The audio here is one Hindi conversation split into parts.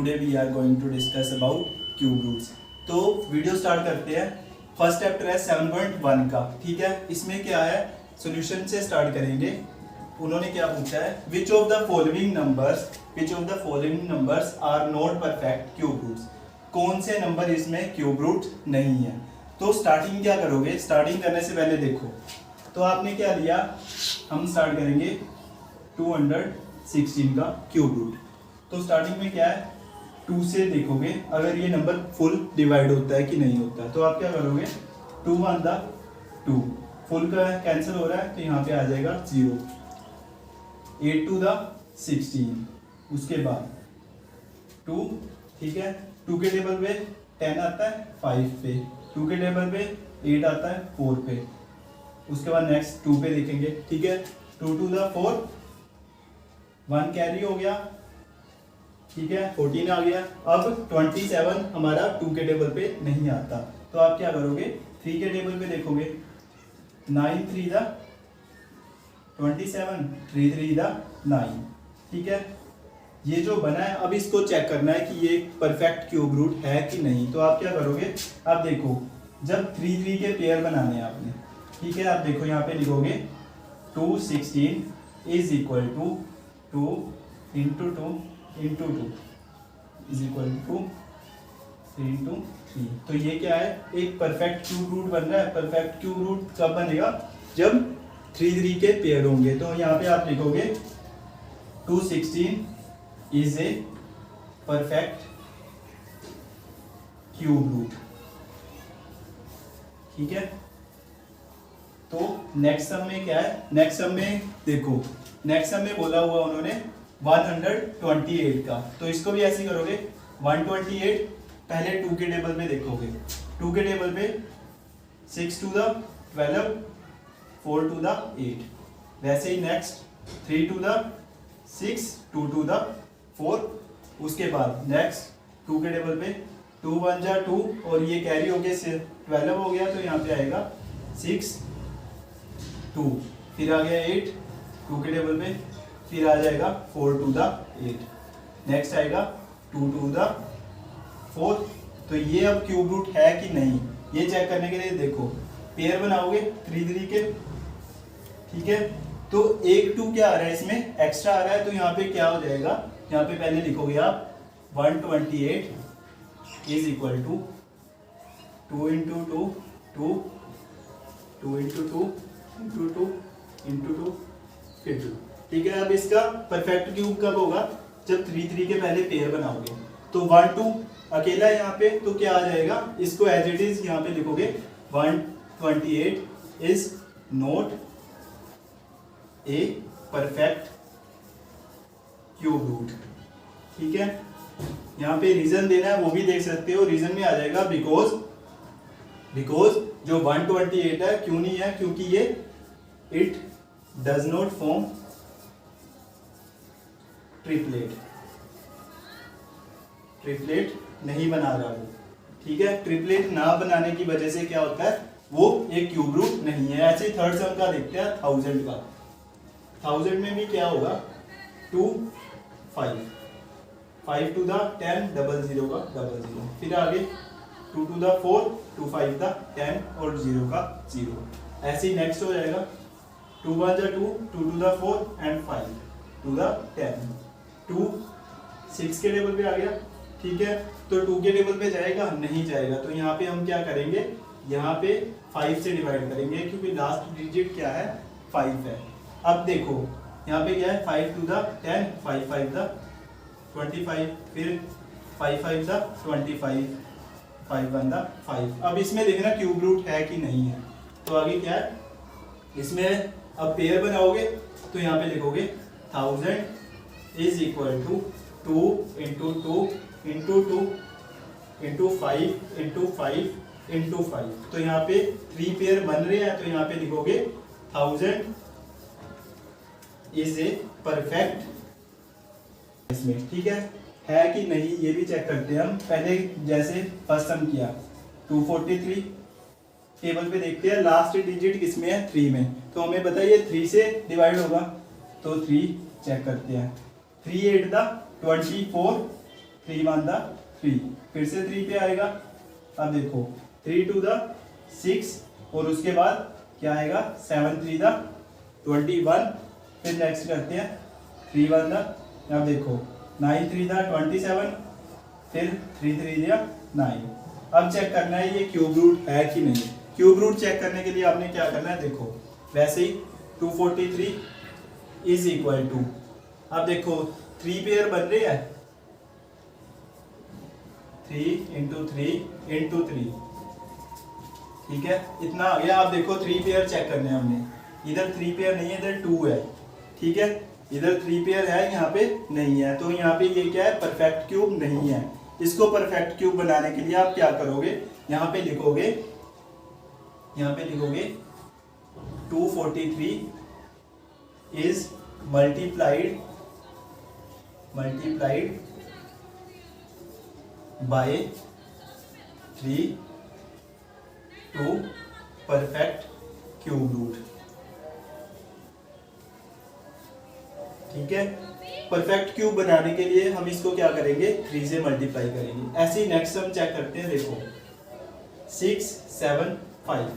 Today we are going to discuss about cube roots. तो वीडियो स्टार्ट करते हैं। फर्स्ट चैप्टर है 7.1 का, ठीक है। इसमें क्या है, सॉल्यूशन से स्टार्ट करेंगे। उन्होंने क्या पूछा है, which of the following numbers are not perfect cube roots. कौन से नंबर इसमें क्यूब रूट नहीं है। तो स्टार्टिंग क्या करोगे, स्टार्टिंग करने से पहले देखो तो आपने क्या लिया, हम स्टार्ट करेंगे 216 का क्यूब रूट। तो स्टार्टिंग में क्या है, 2 से देखोगे अगर ये नंबर फुल डिवाइड होता है कि नहीं होता है। तो आप क्या करोगे, 2 1 द 2, फुल का कैंसिल हो रहा है तो यहाँ पे आ जाएगा 0। 8 2 द 16, उसके बाद 2, ठीक है। 2 के टेबल पे 10 आता है 5 पे, 2 के टेबल पे 8 आता है 4 पे, उसके बाद नेक्स्ट 2 पे देखेंगे, ठीक है। 2 2 द 4, 1 कैरी हो गया, ठीक है, 14 आ गया। अब 27 हमारा 2 के टेबल पे नहीं आता, तो आप क्या करोगे, 3 के टेबल पे देखोगे, 9 3 द 27, 3 3 द 9, ठीक है। ये जो बना है, अब इसको चेक करना है कि ये परफेक्ट क्यूब रूट है कि नहीं। तो आप क्या करोगे, आप देखो जब 3 3 के पेयर बनाने हैं आपने, ठीक है। आप देखो यहाँ पे लिखोगे 216 is equal to 2 into 2 into 2 is equal to 3 into 3। तो ये क्या है, एक परफेक्ट क्यूब रूट बन रहा है। परफेक्ट क्यूब रूट कब बनेगा, जब 3 3 के पेयर होंगे। तो यहाँ पे आप लिखोगे 216 is a perfect cube root, ठीक है। तो नेक्स्ट सम में क्या है, नेक्स्ट सम में देखो, नेक्स्ट सम में बोला हुआ उन्होंने 128 का। तो इसको भी ऐसे करोगे, 128 पहले 2 के टेबल पे देखोगे, 2 के टेबल पे 6 2 द 12, 4 2 द 8, वैसे ही नेक्स्ट 3 2 द 6, 2 2 द 4, उसके बाद नेक्स्ट 2 के टेबल पे 2 1 जा 2 और ये कैरी हो गया 12 हो गया, तो यहाँ पे आएगा 6 2, फिर आ गया 8 2 के टेबल पे, फिर आ जाएगा 4 2 द 8, नेक्स्ट आएगा 2 2 द 4। तो ये अब क्यूब रूट है कि नहीं, ये चेक करने के लिए देखो पेयर बनाओगे 3 3 के, ठीक है। तो 1 2 क्या आ रहा है, इसमें एक्स्ट्रा आ रहा है, तो यहाँ पे क्या हो जाएगा, यहाँ पे पहले लिखोगे आप 128 is equal to 2 into 2 2 2 into 2 into 2 into 2 फिर 2, ठीक है। अब इसका परफेक्ट क्यूब कब होगा, जब 3 3 के पहले पेयर बनाओगे। तो 1 2 अकेला है यहाँ पे, तो क्या आ जाएगा, इसको एज इट इज यहाँ पे लिखोगे 128 is not a perfect cube root, ठीक है। यहाँ पे रीजन देना है, वो भी देख सकते हो, रीजन में आ जाएगा बिकॉज जो 128 है क्यों नहीं है, क्योंकि ये it does not form triplet नहीं बना रहा वो, ठीक है। ट्रिपलेट ना बनाने की वजह से क्या होता है, वो एक क्यूब रूट नहीं है। ऐसे थर्ड सम का देखते हैं 1000 का। 1000 में भी क्या होगा, 2 5 5 2 द 10 00 का 00, फिर आगे 2 2 द 4 2 5 द 10 और 0 का 0। ऐसे ही नेक्स्ट हो जाएगा 2 1 जा 2 2 2 द 4 एंड 5 2 द 10, 2 6 के टेबल पे आ गया, ठीक है। तो 2 के टेबल पे जाएगा, नहीं जाएगा, तो यहाँ पे हम क्या करेंगे, यहाँ पे 5 से डिवाइड करेंगे, क्योंकि लास्ट डिजिट क्या है 5 है। अब देखो यहाँ पे क्या है, 5 2 द 10 5 5 द 25, फिर 5 5 द 25 5 1 द 5। अब इसमें देखना क्यूब रूट है कि नहीं है। तो आगे क्या है, इसमें अब पेयर बनाओगे, तो यहाँ पे लिखोगे 1000 is equal to 2 into 2 into 2 into 5 into 5 into 5। तो यहाँ पे 3 पेयर बन रहे हैं, तो यहाँ पे लिखोगे 1000 इज ए परफेक्ट इसमें, ठीक है कि नहीं, ये भी चेक करते हैं हम। पहले जैसे फर्स्ट सम किया 243 टेबल पे देखते हैं लास्ट डिजिट किसमें है, 3 में, तो हमें बताइए 3 से डिवाइड होगा, तो 3 चेक करते हैं। 3 8 द 24 3 1 द 3, फिर से 3 पे आएगा। अब देखो 3 2 द 6 और उसके बाद क्या आएगा 7 3 द 21, फिर नेक्स्ट करते हैं 3 1 द, अब देखो 9 3 द 27, फिर 3 3 द 9। अब चेक करना है ये क्यूब रूट है कि नहीं। क्यूब रूट चेक करने के लिए आपने क्या करना है, देखो वैसे ही 243 इज इक्वल टू, अब देखो 3 पेयर बन रहे हैं, 3 इंटू 3 इंटू 3, ठीक है इतना आ गया। अब देखो 3 पेयर चेक करने हैं हमने, इधर 3 पेयर नहीं है, इधर 2 है, ठीक है इधर 3 पेयर है, यहाँ पे नहीं है, तो यहाँ पे ये क्या है, परफेक्ट क्यूब नहीं है। इसको परफेक्ट क्यूब बनाने के लिए आप क्या करोगे, यहाँ पे लिखोगे 243 is multiplied by 3 to perfect cube root, ठीक है। परफेक्ट क्यूब बनाने के लिए हम इसको क्या करेंगे, 3 से मल्टीप्लाई करेंगे। ऐसे ही नेक्स्ट हम चेक करते हैं, देखो 6 7 5,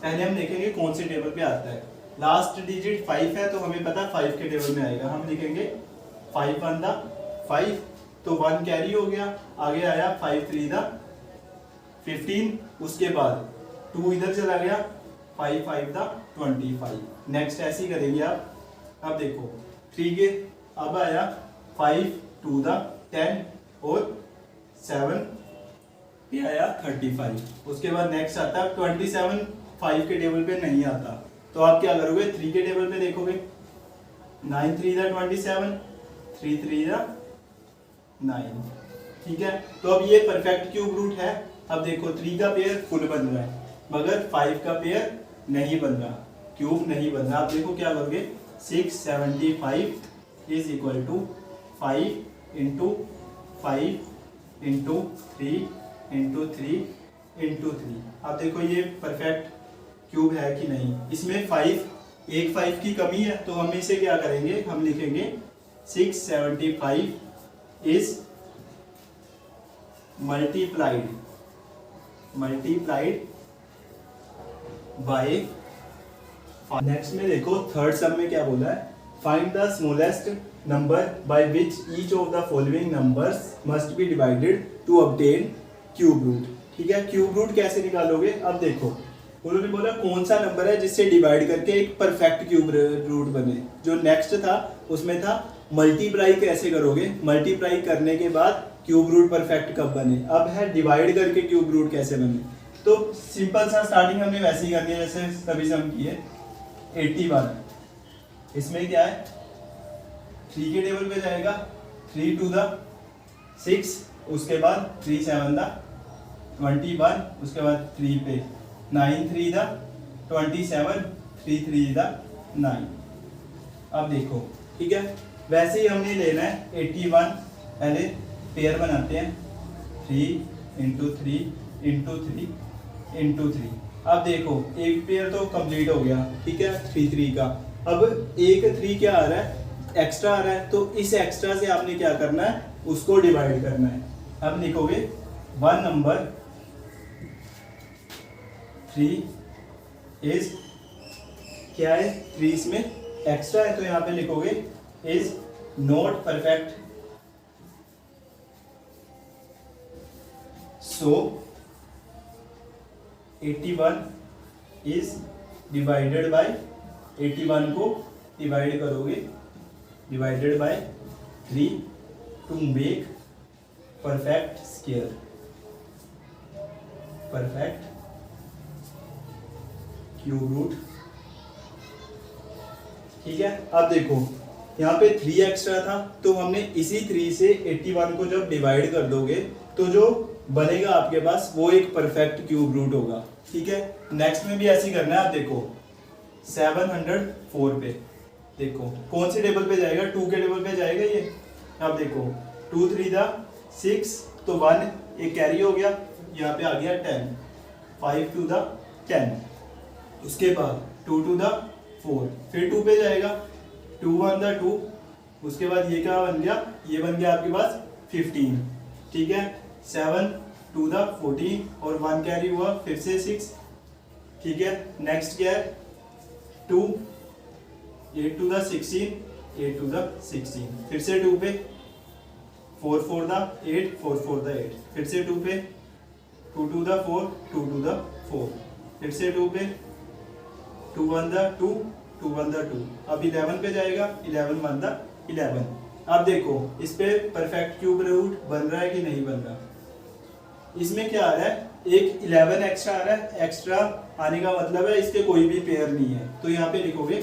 पहले हम देखेंगे कौन से टेबल पे आता है। लास्ट डिजिट 5 है तो हमें पता 5 के टेबल में आएगा, हम लिखेंगे 5 1 द 5, तो 1 कैरी हो गया, आगे आया 5 3 द 15, उसके बाद 2 इधर चला गया, 5 5 द 25। नेक्स्ट ऐसे ही करेंगे आप। अब देखो 3 के अब आया 5 2 द 10 और 7 ये आया 35, उसके बाद नेक्स्ट आता है 27, 5 के टेबल पे नहीं आता, तो आप क्या करोगे 3 के टेबल पे देखोगे, 9 3 द 27, 3 3 द 9, ठीक है। तो अब ये परफेक्ट क्यूब रूट है। अब देखो 3 का पेयर फुल बन रहा है मगर 5 का पेयर नहीं बन रहा, क्यूब नहीं बन रहा। आप देखो क्या करोगे, 675 is equal to 5 into 5 into 3 into 3 into 3। अब देखो ये परफेक्ट क्यूब है कि नहीं, इसमें 5 की कमी है, तो हम इसे क्या करेंगे, हम लिखेंगे 675 इज मल्टीप्लाइड बाय। नेक्स्ट में देखो थर्ड सम में क्या बोला है, find the smallest number by which each of the following numbers must be divided to obtain cube root, ठीक है। क्यूब रूट कैसे निकालोगे, अब देखो उन्होंने बोला कौन सा नंबर है जिससे डिवाइड करके एक परफेक्ट क्यूब रूट बने। जो नेक्स्ट था उसमें था मल्टीप्लाई कैसे करोगे, मल्टीप्लाई करने के बाद क्यूब रूट परफेक्ट कब बने। अब है डिवाइड करके क्यूब रूट कैसे बने, तो सिंपल सा स्टार्टिंग हमने वैसे ही करनी है जैसे सभी सम किए। 81 इसमें क्या है, 3 के टेबल पे जाएगा, 3 2 द 6, उसके बाद 3 7 द 21, उसके बाद 3 पे 9 3 द 27, 3 3 द 9। अब देखो ठीक है, वैसे ही हमने लेना है 81, पहले पेयर बनाते हैं 3 इंटू 3 इंटू 3 इंटू 3। अब देखो एक पेयर तो कंप्लीट हो गया, ठीक है 3 3 का। अब एक 3 क्या आ रहा है, एक्स्ट्रा आ रहा है, तो इस एक्स्ट्रा से आपने क्या करना है, उसको डिवाइड करना है। अब लिखोगे वन नंबर 3 इज क्या है, 3 इसमें एक्स्ट्रा है तो यहाँ पे लिखोगे is not perfect, so 81 is divided by, 81 को डिवाइड करोगे divided by 3 to make perfect square, perfect cube root, ठीक है। अब देखो यहाँ पे 3 एक्स्ट्रा था तो हमने इसी 3 से 81 को जब डिवाइड कर दोगे तो जो बनेगा आपके पास वो एक परफेक्ट क्यूब रूट होगा, ठीक है। नेक्स्ट में भी ऐसे ही करना है। आप देखो 704 पे देखो कौन से टेबल पे जाएगा, 2 के टेबल पे जाएगा ये। अब देखो 2 3 द 6, तो 1 एक कैरी हो गया, यहाँ पे आ गया 10, 5 2 द 10, उसके बाद 2 2 द 4, फिर 2 पे जाएगा, 2 1 द 2, उसके बाद ये क्या बन गया, ये बन गया आपके पास 15, ठीक है, 7 टू द 14 और 1 कैरी हुआ, फिर से 6, ठीक है। नेक्स्ट क्या है 2, 8 टू द 16, 8 टू द 16, फिर से 2 पे 4 4 द 8, 4 4 द 8, फिर से 2 पे 2 टू द 4, 2 टू द 4, फिर से 2 पे 2 1 द 2, 2 1 द 2, अब 11 पे जाएगा, 11 1 द 11। अब देखो इस पे परफेक्ट क्यूब रूट बन रहा है कि नहीं बन रहा। इसमें क्या आ रहा है, एक 11 एक्स्ट्रा आ रहा है। एक्स्ट्रा आने का मतलब है इसके कोई भी पेयर नहीं है, तो यहाँ पे लिखोगे,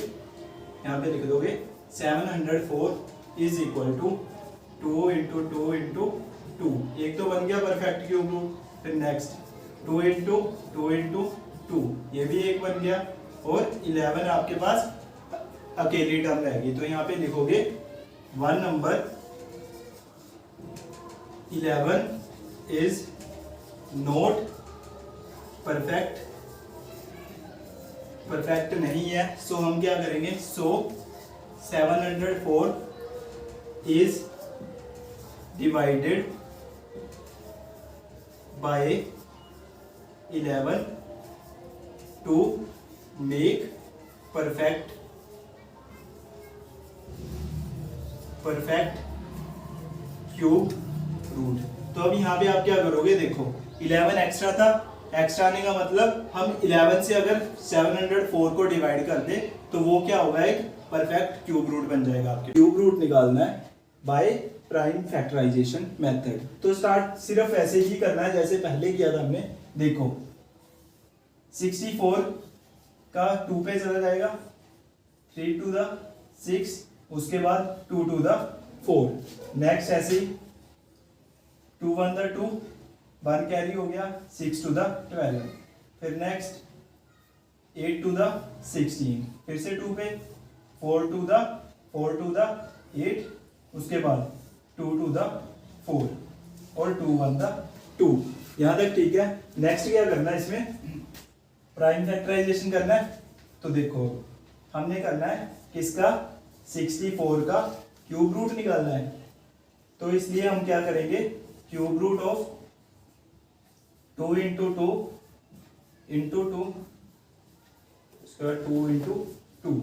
यहाँ पे लिख दोगे 704 is equal to 2 into 2 into 2, एक तो बन गया परफेक्ट क्यूब रूट। फिर नेक्स्ट 2 इंटू 2 इंटू 2, ये भी एक बन गया, और 11 आपके पास अकेली टर्म रहेगी। तो यहाँ पे लिखोगे 1 number 11 is not perfect, perfect नहीं है। सो हम क्या करेंगे, so 704 is divided by 11 to make perfect cube root. तो अब यहाँ पे आप क्या करोगे, देखो 11 एक्स्ट्रा था, एक्स्ट्रा आने का मतलब हम 11 से अगर 704 को डिवाइड कर दे तो वो क्या होगा, एक परफेक्ट क्यूब रूट बन जाएगा। आपके क्यूब रूट निकालना है बाय प्राइम फैक्टराइजेशन मेथड। तो स्टार्ट सिर्फ ऐसे ही करना है जैसे पहले किया था हमने। देखो 64 का 2 पे चला जाएगा, 3 टू द 6, उसके बाद 2 टू द 4, नेक्स्ट ऐसे ही 2 1 द 2, 1 कैरी हो गया, 6 टू द 12, फिर नेक्स्ट 8 टू द 16, फिर से 2 पे 4 टू द 8, उसके बाद 2 टू द 4 और 2 1 द 2, यहाँ तक ठीक है। नेक्स्ट क्या करना है, इसमें प्राइम फैक्टराइजेशन करना है। तो देखो हमने करना है किसका, 64 का क्यूब रूट निकालना है। तो इसलिए हम क्या करेंगे, cube root of 2 into 2 into 2, उसके बाद 2 इंटू 2।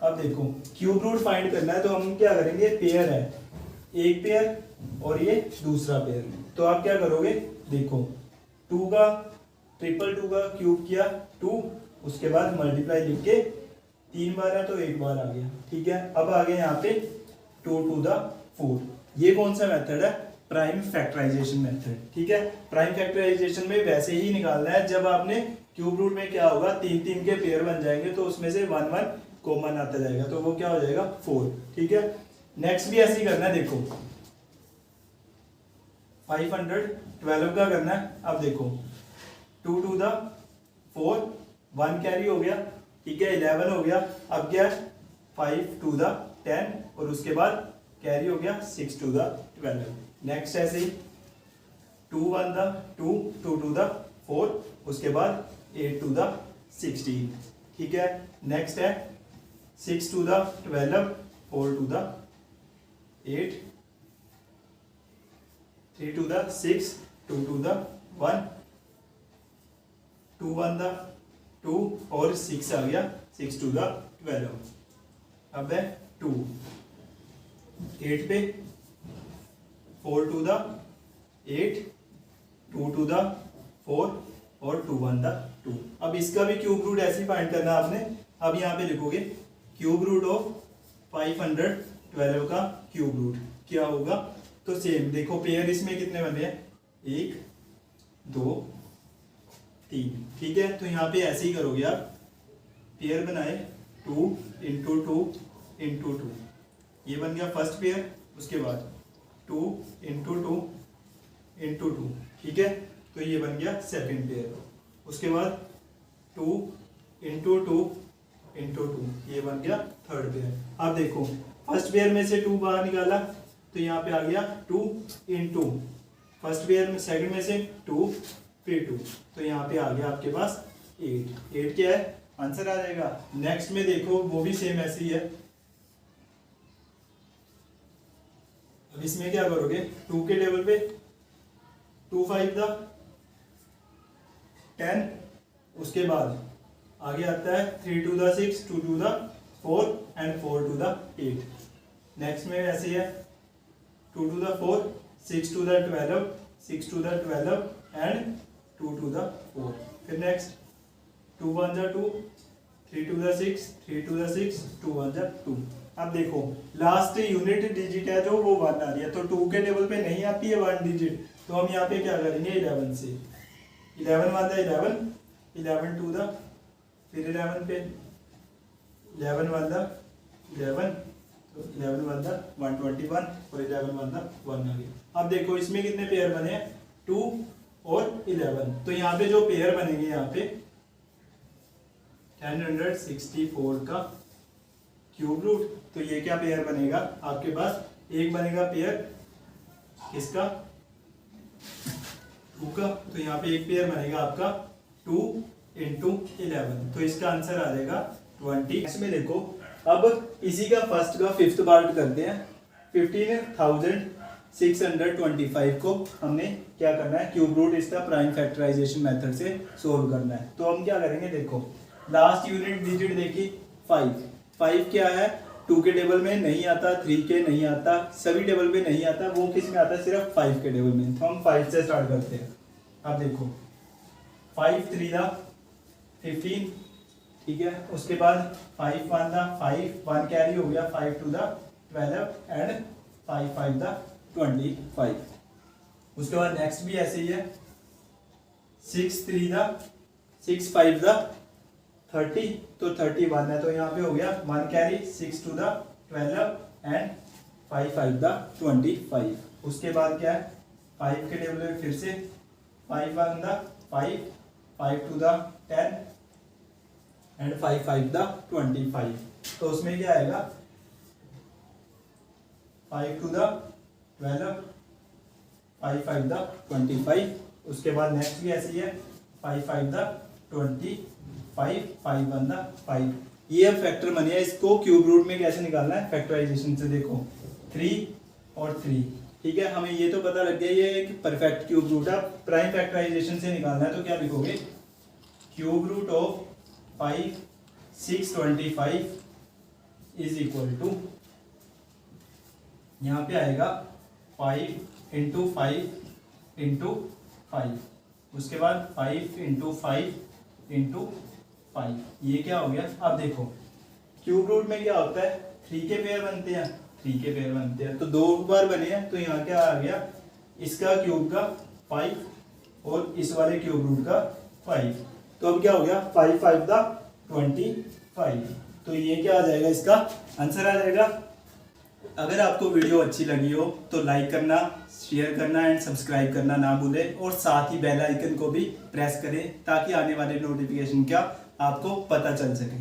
अब देखो क्यूब रूट फाइंड करना है, तो हम क्या करेंगे, पेयर है, एक पेयर और ये दूसरा पेयर। तो आप क्या करोगे, देखो 2 का ट्रिपल 2 का क्यूब किया 2, उसके बाद मल्टीप्लाई लिख के 3 बार है तो 1 बार आ गया, ठीक है। अब आ गया यहाँ पे 2 टू द 4। ये कौन सा मेथड है, प्राइम फैक्टराइजेशन मेथड, ठीक है। प्राइम फैक्टराइजेशन में वैसे ही निकालना है, जब आपने क्यूब रूट में क्या होगा, 3 3 के पेयर बन जाएंगे तो उसमें से 1 1 कॉमन आता जाएगा, तो वो क्या हो जाएगा 4, ठीक है। नेक्स्ट भी ऐसे ही करना है। देखो 512 का करना है। अब देखो 2 टू द 4, 1 कैरी हो गया, ठीक है, 11 हो गया। अब क्या, 5 टू द 10 और उसके बाद कैरी हो गया 6 टू द 12। नेक्स्ट ऐसे ही 2 1 द 2, 2 टू द 4, उसके बाद 8 टू द 16, ठीक है। नेक्स्ट है 6 to the 12, 4 to the 8, 3 to the 6, 2 to the 1, 2 1 the 2 और 6 आ गया, 6 टू द 12। अब है 2, 8 पे 4 टू द 8, 2 टू द 4 और 2 1 द 2। अब इसका भी क्यूब रूट ऐसे ही फाइंड करना है आपने। अब यहाँ पे लिखोगे क्यूब रूट ऑफ 512 का क्यूब रूट क्या होगा। तो सेम देखो पेयर इसमें कितने बने हैं, 1 2 3, ठीक है। तो यहाँ पे ऐसे ही करोगे आप, पेयर बनाए 2 इंटू 2 इंटू 2, ये बन गया फर्स्ट पेयर, उसके बाद 2 इंटू 2 इंटू 2, ठीक है। तो ये बन गया सेकंड पेयर, उसके बाद 2 इंटू 2 इंटू 2, ये बन गया थर्ड पेयर। अब देखो फर्स्ट पेयर में से 2 बाहर निकाला तो यहाँ पे आ गया 2 इंटू फर्स्ट पेयर में, सेकंड में से 2 फिर 2, तो यहाँ पे आ गया आपके पास 8। 8 क्या है, आंसर आ जाएगा। नेक्स्ट में देखो वो भी सेम ऐसे ही है। अब इसमें क्या करोगे, 2 के टेबल पे 2 5 द 10, उसके बाद आगे आता है 3 2 the 6, 2 2 the 4 and 4 2 the 8। Next में ऐसे है 2 2 the 4, 6 2 the 12, 6 2 the 12 and 2 2 the 4। फिर next 2 1 the 2, 3 2 the 6, 3 2 the 6, 2 1 the 2। अब देखो लास्ट यूनिट डिजिट है जो वो 1 आ रही है, तो 2 के टेबल पे नहीं आती है 1 डिजिट, तो हम यहाँ पे क्या करेंगे 11 से। 11 1 द 11, 11 2 द, फिर 11 पे 11 1 द 11, तो 11 1 द 121 और 11 1 द 1 आ गया। अब देखो इसमें कितने पेयर बने हैं 2 और 11, तो यहाँ पे जो पेयर बनेंगे यहाँ पे 1064 का क्यूब रूट, तो ये क्या पेयर बनेगा आपके पास, एक बनेगा पेयर किसका 2 का, तो यहाँ पे एक पेयर बनेगा आपका 2 इंटू 11, तो इसका आंसर आ जाएगा 20। इसमें देखो अब इसी का फर्स्ट का फिफ्थ पार्ट करते हैं। 15,625 को हमने क्या करना है क्यूब रूट इसका प्राइम फैक्टराइजेशन मेथड से सोल्व करना है। तो हम क्या करेंगे, देखो लास्ट यूनिट डिजिट देखी 5, 5 क्या है 2 के टेबल में नहीं आता, 3 के नहीं आता, सभी टेबल में नहीं आता, वो किस में आता है सिर्फ 5 के टेबल में। तो हम 5 से स्टार्ट करते हैं। अब देखो 5 3 दा 15, ठीक है, उसके बाद 5 1 दा 5, 1 कैरी हो गया, 5 2 दा 12 एंड 5 5 दा 25। उसके बाद नेक्स्ट भी ऐसे ही है 6 3 दा 6 5 दा 30, तो 31 है, तो यहाँ पे हो गया 1 कैरी, 6 2 दा 12 एंड 5 5 दा 25। उसके बाद क्या है 5 के टेबल में फिर से 5 1 दा 5, 5 2 दा 10 एंड 5 5 दा 25, तो उसमें क्या आएगा 5 2 दा 12, 5 5 दा 25। उसके बाद नेक्स्ट भी ऐसी है 5 5 दा 25, 5 1 दा 5। ये अब फैक्टर बने हैं, इसको क्यूब रूट में कैसे निकालना है फैक्टराइजेशन से, देखो 3 और 3, ठीक है, हमें ये तो पता लग गया ये एक परफेक्ट क्यूब रूट है। प्राइम फैक्टराइजेशन से निकालना है, तो क्या लिखोगे cube root of 5 625 is equal to, यहाँ पे आएगा 5 इंटू 5 इंटू 5, उसके बाद 5 इंटू 5 इंटू 5, ये क्या हो गया। अब देखो क्यूब रूट में क्या होता है 3 के पेयर बनते हैं, 3 के पेयर बनते हैं, तो 2 बार बने हैं, तो यहाँ क्या आ गया इसका क्यूब का 5 और इस वाले क्यूब रूट का 5, तो अब क्या हो गया 5 5 दा 25, तो ये क्या आ जाएगा इसका आंसर आ जाएगा। अगर आपको वीडियो अच्छी लगी हो तो लाइक करना, शेयर करना एंड सब्सक्राइब करना ना भूलें, और साथ ही बेल आइकन को भी प्रेस करें ताकि आने वाले नोटिफिकेशन का आपको पता चल सके।